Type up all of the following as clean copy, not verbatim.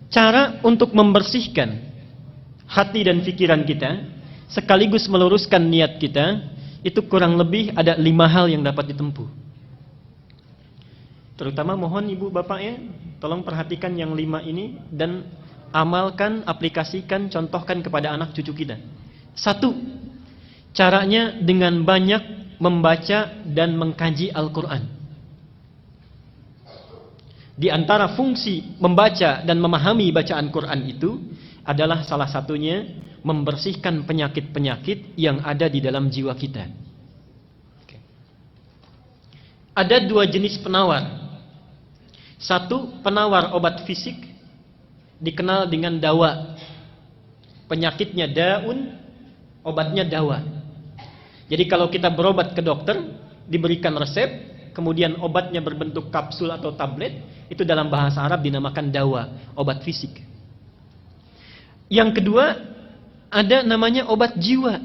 cara untuk membersihkan hati dan pikiran kita, sekaligus meluruskan niat kita, itu kurang lebih ada 5 hal yang dapat ditempuh. Terutama mohon ibu bapak ya, tolong perhatikan yang 5 ini dan amalkan, aplikasikan, contohkan kepada anak cucu kita. 1, caranya dengan banyak membaca dan mengkaji Al-Quran. Di antara fungsi membaca dan memahami bacaan Quran itu adalah salah satunya membersihkan penyakit-penyakit yang ada di dalam jiwa kita. Ada 2 jenis penawar. 1, penawar obat fisik, dikenal dengan dawa. Penyakitnya daun, obatnya dawa. Jadi kalau kita berobat ke dokter, diberikan resep, kemudian obatnya berbentuk kapsul atau tablet, itu dalam bahasa Arab dinamakan dawa, obat fisik. Yang kedua, ada namanya obat jiwa.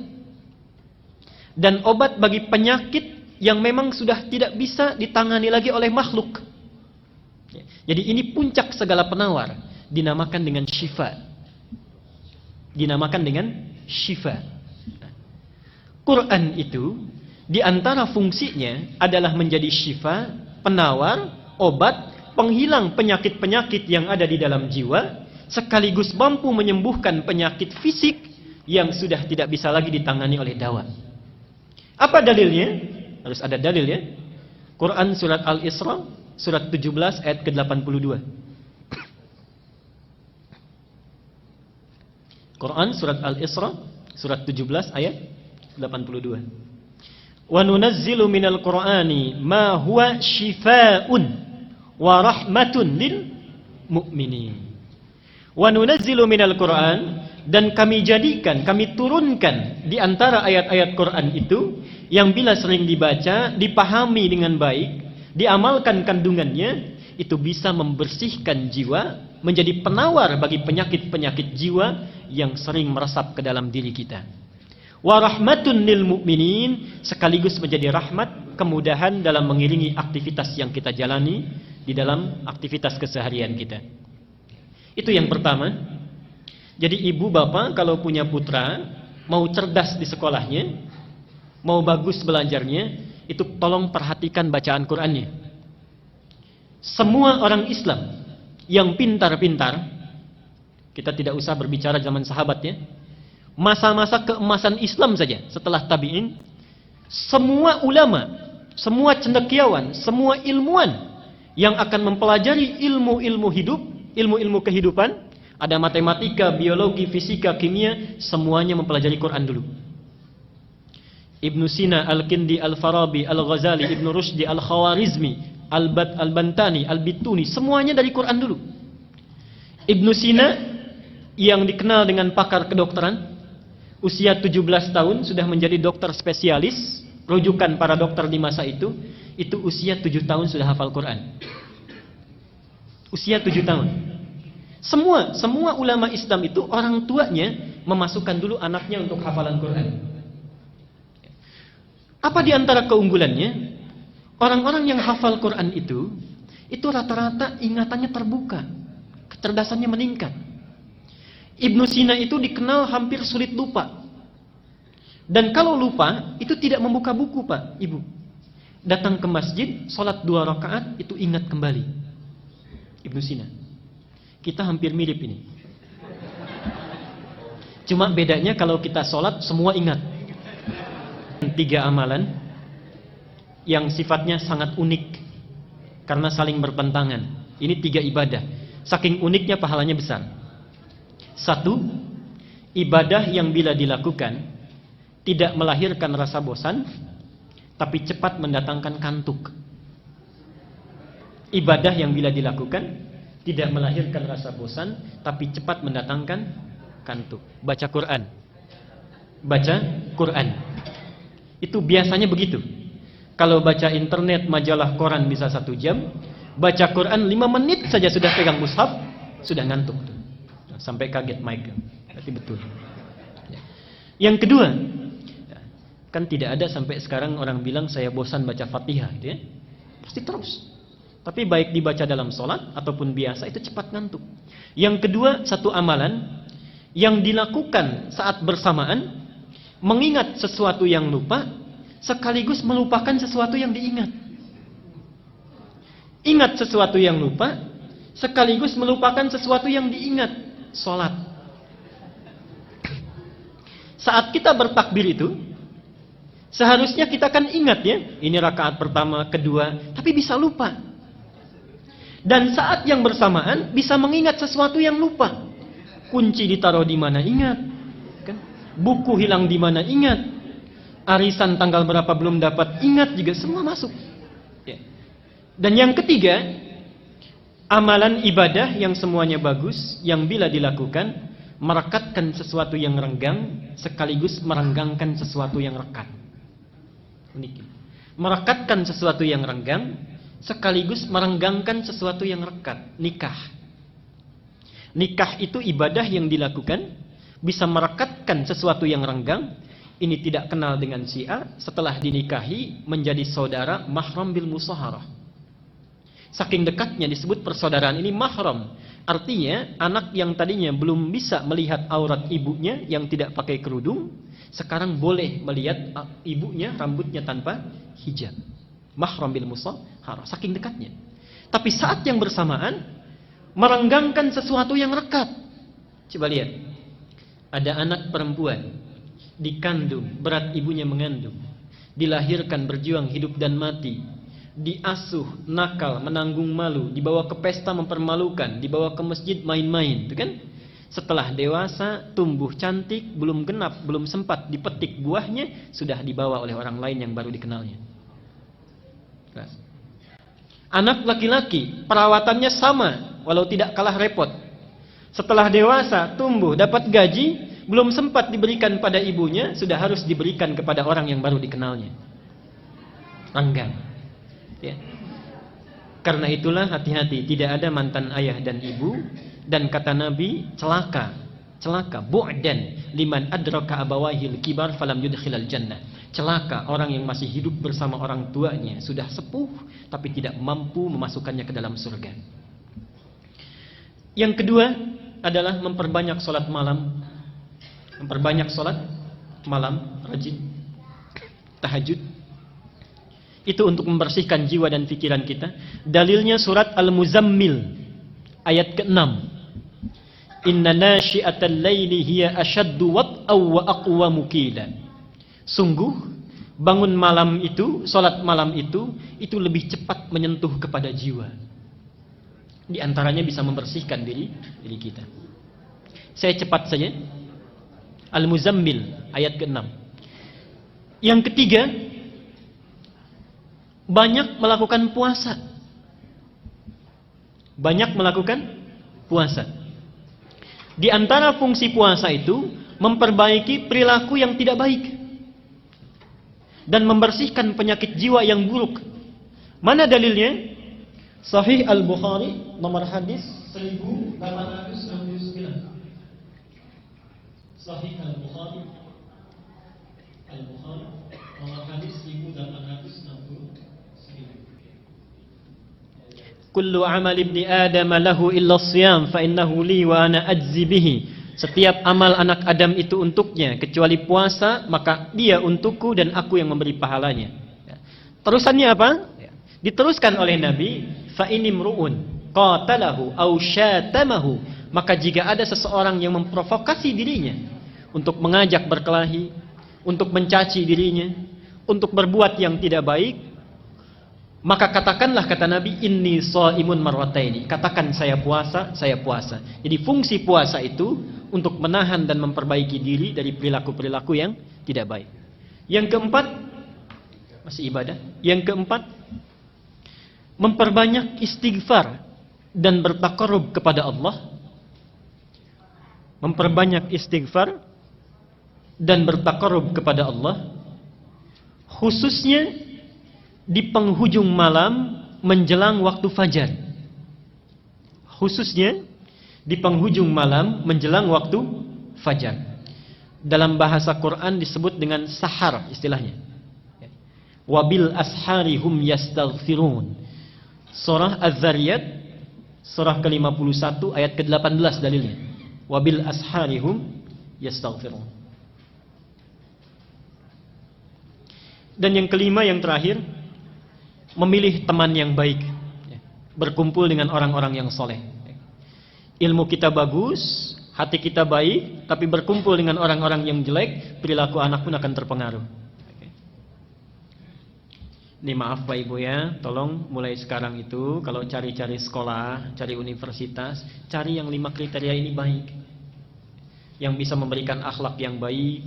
Dan obat bagi penyakit yang memang sudah tidak bisa ditangani lagi oleh makhluk. Jadi ini puncak segala penawar, dinamakan dengan syifa. Dinamakan dengan syifa. Quran itu di antara fungsinya adalah menjadi syifa, penawar, obat, penghilang penyakit-penyakit yang ada di dalam jiwa, sekaligus mampu menyembuhkan penyakit fisik yang sudah tidak bisa lagi ditangani oleh dawa. Apa dalilnya? Harus ada dalil ya. Quran surat Al-Isra, surat 17 ayat ke-82. Quran surat Al-Isra, surat 17 ayat 82. Wa nunazzilu minal Qur'ani ma huwa shifaa'un wa rahmatun lil mu'minin. Wa nunazzilu minal Qur'an, dan kami jadikan, kami turunkan di antara ayat-ayat Quran itu yang bila sering dibaca, dipahami dengan baik, diamalkan kandungannya, itu bisa membersihkan jiwa, menjadi penawar bagi penyakit-penyakit jiwa yang sering meresap ke dalam diri kita. Wa rahmatun lil mu'minin, sekaligus menjadi rahmat, kemudahan dalam mengiringi aktivitas yang kita jalani di dalam aktivitas keseharian kita. Itu yang pertama. Jadi ibu bapak kalau punya putra, mau cerdas di sekolahnya, mau bagus belajarnya, itu tolong perhatikan bacaan Qur'annya. Semua orang Islam yang pintar-pintar, kita tidak usah berbicara zaman sahabat ya, masa-masa keemasan Islam saja setelah tabi'in, semua ulama, semua cendekiawan, semua ilmuwan yang akan mempelajari ilmu-ilmu hidup, ilmu-ilmu kehidupan, ada matematika, biologi, fisika, kimia, semuanya mempelajari Quran dulu. Ibnu Sina, Al-Kindi, Al-Farabi, Al-Ghazali, Ibnu Rushdi, Al-Khawarizmi, Al-Bantani, Al-Bituni, semuanya dari Quran dulu. Ibnu Sina yang dikenal dengan pakar kedokteran, usia 17 tahun sudah menjadi dokter spesialis, rujukan para dokter di masa itu usia 7 tahun sudah hafal Quran. Usia 7 tahun. Semua ulama Islam itu orang tuanya memasukkan dulu anaknya untuk hafalan Quran. Apa di antara keunggulannya? Orang-orang yang hafal Quran itu rata-rata ingatannya terbuka, kecerdasannya meningkat. Ibnu Sina itu dikenal hampir sulit lupa. Dan kalau lupa, itu tidak membuka buku Pak, Ibu. Datang ke masjid, sholat 2 rakaat, itu ingat kembali. Ibnu Sina. Kita hampir mirip ini. Cuma bedanya kalau kita sholat semua ingat. 3 amalan yang sifatnya sangat unik karena saling bertentangan. Ini 3 ibadah. Saking uniknya pahalanya besar. 1, ibadah yang bila dilakukan tidak melahirkan rasa bosan, tapi cepat mendatangkan kantuk. Ibadah yang bila dilakukan tidak melahirkan rasa bosan, tapi cepat mendatangkan kantuk. Baca Quran. Baca Quran. Itu biasanya begitu. Kalau baca internet, majalah, koran bisa 1 jam. Baca Quran 5 menit saja sudah pegang mushaf, sudah ngantuk. Sampai kaget Mike. Berarti betul. Yang kedua, kan tidak ada sampai sekarang orang bilang saya bosan baca Fatihah gitu ya. Pasti terus. Tapi baik dibaca dalam sholat ataupun biasa itu cepat ngantuk. Yang kedua, satu amalan yang dilakukan saat bersamaan, mengingat sesuatu yang lupa, sekaligus melupakan sesuatu yang diingat. Ingat sesuatu yang lupa, sekaligus melupakan sesuatu yang diingat. Sholat. Saat kita bertakbir itu, seharusnya kita kan ingat ya, ini rakaat pertama, kedua, tapi bisa lupa. Dan saat yang bersamaan bisa mengingat sesuatu yang lupa. Kunci ditaruh di mana ingat, kan? Buku hilang di mana ingat, arisan tanggal berapa belum dapat ingat, juga semua masuk. Ya. Dan yang ketiga, amalan ibadah yang semuanya bagus, yang bila dilakukan merekatkan sesuatu yang renggang sekaligus merenggangkan sesuatu yang rekat. Unik. Merekatkan sesuatu yang renggang sekaligus merenggangkan sesuatu yang rekat. Nikah. Nikah itu ibadah yang dilakukan bisa merekatkan sesuatu yang renggang. Ini tidak kenal dengan si A, setelah dinikahi menjadi saudara mahram bil musaharah. Saking dekatnya disebut persaudaraan ini mahram. Artinya anak yang tadinya belum bisa melihat aurat ibunya yang tidak pakai kerudung, sekarang boleh melihat ibunya rambutnya tanpa hijab. Mahram bil musaharah, saking dekatnya. Tapi saat yang bersamaan merenggangkan sesuatu yang rekat. Coba lihat. Ada anak perempuan dikandung, berat ibunya mengandung, dilahirkan berjuang hidup dan mati, diasuh, nakal, menanggung malu, dibawa ke pesta mempermalukan, dibawa ke masjid main-main, itu kan? Setelah dewasa, tumbuh cantik, belum genap, belum sempat dipetik buahnya, sudah dibawa oleh orang lain yang baru dikenalnya. Anak laki-laki perawatannya sama, walau tidak kalah repot. Setelah dewasa, tumbuh, dapat gaji, belum sempat diberikan pada ibunya, sudah harus diberikan kepada orang yang baru dikenalnya. Renggang. Ya. Karena itulah hati-hati, tidak ada mantan ayah dan ibu. Dan kata Nabi, celaka, bu'dan liman adraka abawahil kibar falam yudkhilal jannah. Celaka orang yang masih hidup bersama orang tuanya, sudah sepuh tapi tidak mampu memasukkannya ke dalam surga. Yang kedua adalah memperbanyak salat malam. Memperbanyak salat malam, rajin tahajud. Itu untuk membersihkan jiwa dan pikiran kita. Dalilnya surat Al-Muzammil ayat ke-6. Inna nasyi'atal laili hiya ashaddu wat'aw wa aqwamu qila. Sungguh bangun malam itu, salat malam itu lebih cepat menyentuh kepada jiwa. Di antaranya bisa membersihkan diri kita. Saya cepat saja. Al-Muzammil ayat ke-6. Yang ketiga, banyak melakukan puasa. Banyak melakukan puasa. Di antara fungsi puasa itu memperbaiki perilaku yang tidak baik dan membersihkan penyakit jiwa yang buruk. Mana dalilnya? Sahih Al-Bukhari nomor hadis 1869. Sahih Al-Bukhari nomor hadis 1869. Kullu amal ibni Adam lahu illa siyam fa innahu li wa ana ajzi bihi. Setiap amal anak Adam itu untuknya kecuali puasa, maka dia untukku dan aku yang memberi pahalanya. Terusannya apa? Diteruskan oleh Nabi, fa inimruun qatalahu aw syatamahu, maka jika ada seseorang yang memprovokasi dirinya untuk mengajak berkelahi, untuk mencaci dirinya, untuk berbuat yang tidak baik, maka katakanlah, kata Nabi, inni shaimun marrataini. Katakan saya puasa. Jadi fungsi puasa itu untuk menahan dan memperbaiki diri dari perilaku-perilaku yang tidak baik. Yang keempat, masih ibadah. Yang keempat, memperbanyak istighfar dan bertaqarrub kepada Allah. Memperbanyak istighfar dan bertaqarrub kepada Allah, khususnya di penghujung malam menjelang waktu fajar. Khususnya di penghujung malam menjelang waktu fajar. Dalam bahasa Quran disebut dengan sahar istilahnya. Wabil ashari hum yastaghfirun. Surah Az-Zariyat surah ke-51 ayat ke-18 dalilnya. Wabil asharihum yastaghfirun. Dan yang kelima, yang terakhir, memilih teman yang baik, berkumpul dengan orang-orang yang soleh. Ilmu kita bagus, hati kita baik, tapi berkumpul dengan orang-orang yang jelek, perilaku anak pun akan terpengaruh. Ini maaf Pak Ibu ya, tolong mulai sekarang itu kalau cari-cari sekolah, cari universitas, cari yang 5 kriteria ini baik. Yang bisa memberikan akhlak yang baik,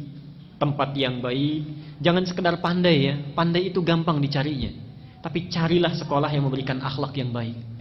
tempat yang baik. Jangan sekedar pandai ya, pandai itu gampang dicarinya. Tapi carilah sekolah yang memberikan akhlak yang baik.